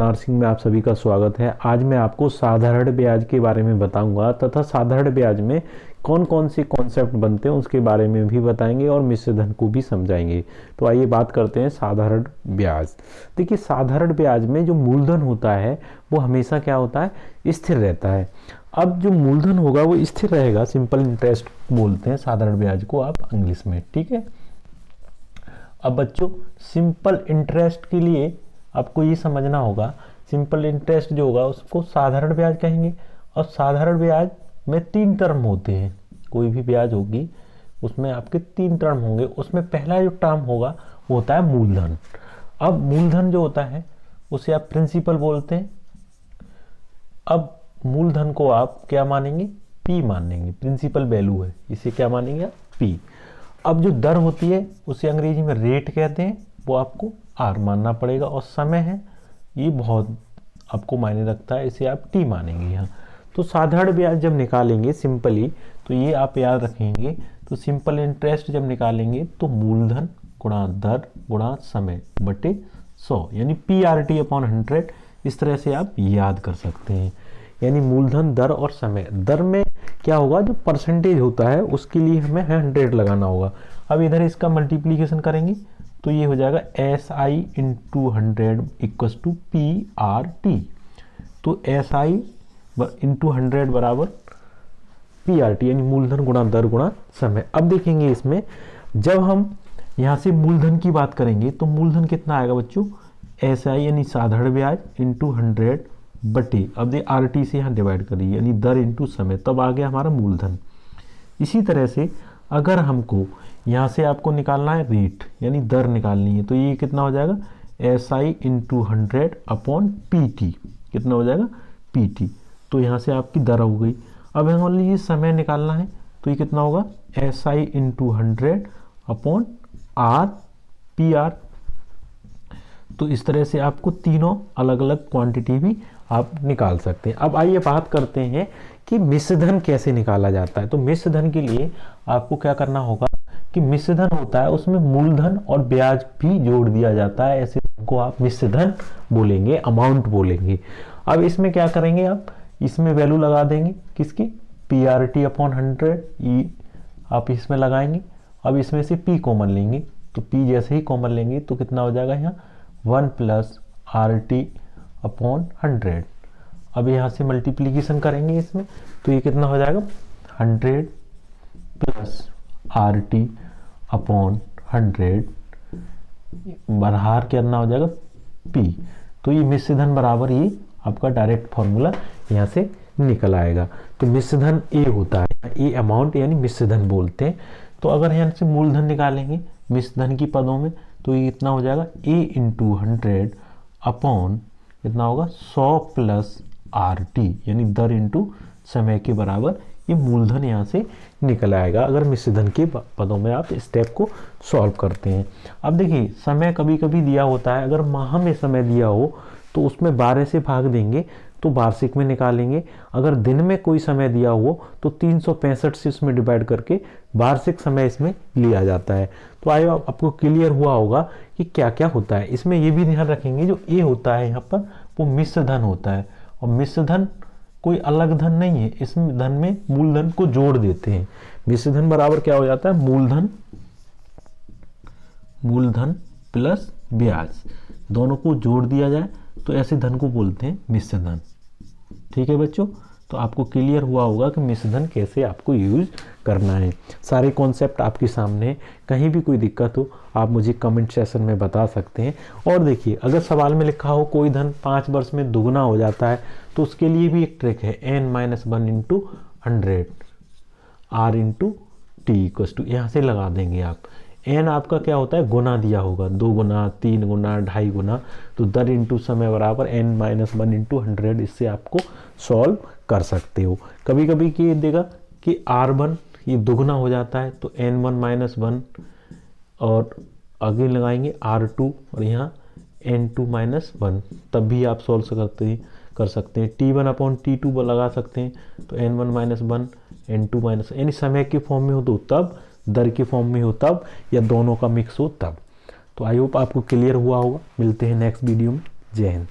Nursing में आप सभी का स्वागत है। आज मैं आपको साधारण ब्याज के बारे में बताऊंगा तथा साधारण ब्याज में कौन कौन से कॉन्सेप्ट बनते हैं उसके बारे में भी बताएंगे और मिश्र धन को भी समझाएंगे। तो आइए बात करते हैं साधारण ब्याज। देखिए, साधारण ब्याज में जो मूलधन होता है वो हमेशा क्या होता है, स्थिर रहता है। अब जो मूलधन होगा वो स्थिर रहेगा, सिंपल इंटरेस्ट बोलते हैं साधारण ब्याज को आप इंग्लिश में, ठीक है। अब बच्चों, सिंपल इंटरेस्ट के लिए आपको ये समझना होगा, सिंपल इंटरेस्ट जो होगा उसको साधारण ब्याज कहेंगे। और साधारण ब्याज में 3 टर्म होते हैं। कोई भी ब्याज होगी उसमें आपके 3 टर्म होंगे। उसमें पहला जो टर्म होगा वो होता है मूलधन। अब मूलधन जो होता है उसे आप प्रिंसिपल बोलते हैं। अब मूलधन को आप क्या मानेंगे, पी मानेंगे, प्रिंसिपल वैल्यू है, इसे क्या मानेंगे आप, पी। अब जो दर होती है उसे अंग्रेजी में रेट कहते हैं, वो आपको आर मानना पड़ेगा। और समय है, ये बहुत आपको मायने रखता है, इसे आप टी मानेंगे यहाँ। तो साधारण ब्याज जब निकालेंगे सिंपली, तो ये आप याद रखेंगे। तो सिंपल इंटरेस्ट जब निकालेंगे तो मूलधन गुणा दर गुणा समय बटे 100, यानी PRT अपॉन 100। इस तरह से आप याद कर सकते हैं, यानी मूलधन, दर और समय। दर में क्या होगा, जो परसेंटेज होता है उसके लिए हमें 100 लगाना होगा। अब इधर इसका मल्टीप्लीकेशन करेंगे तो ये हो जाएगा SI into 100 equals to PRT। तो SI इंटू 100 बराबर PRT, यानी मूलधन गुणा दर गुणा समय। अब देखेंगे इसमें जब हम यहाँ से मूलधन की बात करेंगे तो मूलधन कितना आएगा बच्चों, SI यानी साधारण ब्याज इंटू 100 बटे, अब दे RT से यहाँ डिवाइड करिए, यानी दर इंटू समय, तब आ गया हमारा मूलधन। इसी तरह से अगर हमको यहाँ से आपको निकालना है रेट, यानी दर निकालनी है, तो ये कितना हो जाएगा, SI इंटू 100 अपॉन PT, कितना हो जाएगा, PT। तो यहाँ से आपकी दर हो गई। अब मान लीजिए समय निकालना है, तो ये कितना होगा, SI इंटू 100 अपॉन PR। तो इस तरह से आपको तीनों अलग अलग क्वांटिटी भी आप निकाल सकते हैं। अब आइए बात करते हैं कि मिश्र धन कैसे निकाला जाता है। तो मिश्र धन के लिए आपको क्या करना होगा कि मिश्र धन होता है उसमें मूलधन और ब्याज भी जोड़ दिया जाता है, ऐसे को आप मिश्र धन बोलेंगे, अमाउंट बोलेंगे। अब इसमें क्या करेंगे, आप इसमें वैल्यू लगा देंगे, किसकी, PRT अपॉन 100, ये आप इसमें लगाएंगे। अब इसमें से P कॉमन लेंगे, तो P जैसे ही कॉमन लेंगे तो कितना हो जाएगा यहाँ 1 प्लस RT अपॉन 100। अब यहाँ से मल्टीप्लीकेशन करेंगे इसमें, तो ये कितना हो जाएगा 100 प्लस RT अपॉन 100 बराबर कितना हो जाएगा P। तो ये मिश्र धन बराबर ये आपका डायरेक्ट फॉर्मूला यहाँ से निकल आएगा। तो मिश्र धन A होता है, ये अमाउंट यानी मिश्र धन बोलते हैं। तो अगर यहाँ से मूलधन निकालेंगे मिश्र धन की पदों में, तो ये कितना हो जाएगा A इंटू 100 अपॉन कितना होगा 100 प्लस RT, यानी दर इंटू समय के बराबर ये मूलधन यहाँ से निकल आएगा अगर मिश्र धन के पदों में आप स्टेप को सॉल्व करते हैं। अब देखिए, समय कभी कभी दिया होता है, अगर माह में समय दिया हो तो उसमें 12 से भाग देंगे तो वार्षिक में निकालेंगे। अगर दिन में कोई समय दिया हो तो 365 से उसमें डिवाइड करके वार्षिक समय इसमें लिया जाता है। तो आइए आपको क्लियर हुआ होगा कि क्या क्या होता है। इसमें ये भी ध्यान रखेंगे, जो ए होता है यहाँ पर वो मिश्र धन होता है, और मिश्र धन कोई अलग धन नहीं है, इस धन में मूलधन को जोड़ देते हैं। मिश्र धन बराबर क्या हो जाता है, मूलधन प्लस ब्याज, दोनों को जोड़ दिया जाए तो ऐसे धन को बोलते हैं मिश्र धन। ठीक है बच्चों, तो आपको क्लियर हुआ होगा कि मिश्र धन कैसे आपको यूज करना है। सारे कॉन्सेप्ट आपके सामने, कहीं भी कोई दिक्कत हो आप मुझे कमेंट सेक्शन में बता सकते हैं। और देखिए, अगर सवाल में लिखा हो कोई धन 5 वर्ष में दुगना हो जाता है, तो उसके लिए भी एक ट्रिक है, n-1 into 100 R into T equals to, यहाँ से लगा देंगे आप। n आपका क्या होता है, गुना दिया होगा, 2 गुना, 3 गुना, 2.5 गुना, तो दर इंटू समय बराबर n-1 इंटू 100। इससे आपको सॉल्व कर सकते हो। कभी कभी ये देगा कि R1 ये दुगना हो जाता है, तो n1 - 1 और आगे लगाएंगे R2 और यहाँ n2 - 1, तब भी आप सॉल्व कर सकते हैं। T1 अपॉन T2 लगा सकते हैं, तो n1 - 1 n2 - यानी समय के फॉर्म में हो तो तब, दर के फॉर्म में हो तब, या दोनों का मिक्स हो तब। तो आई होप आपको क्लियर हुआ होगा। मिलते हैं नेक्स्ट वीडियो में। जय हिंद।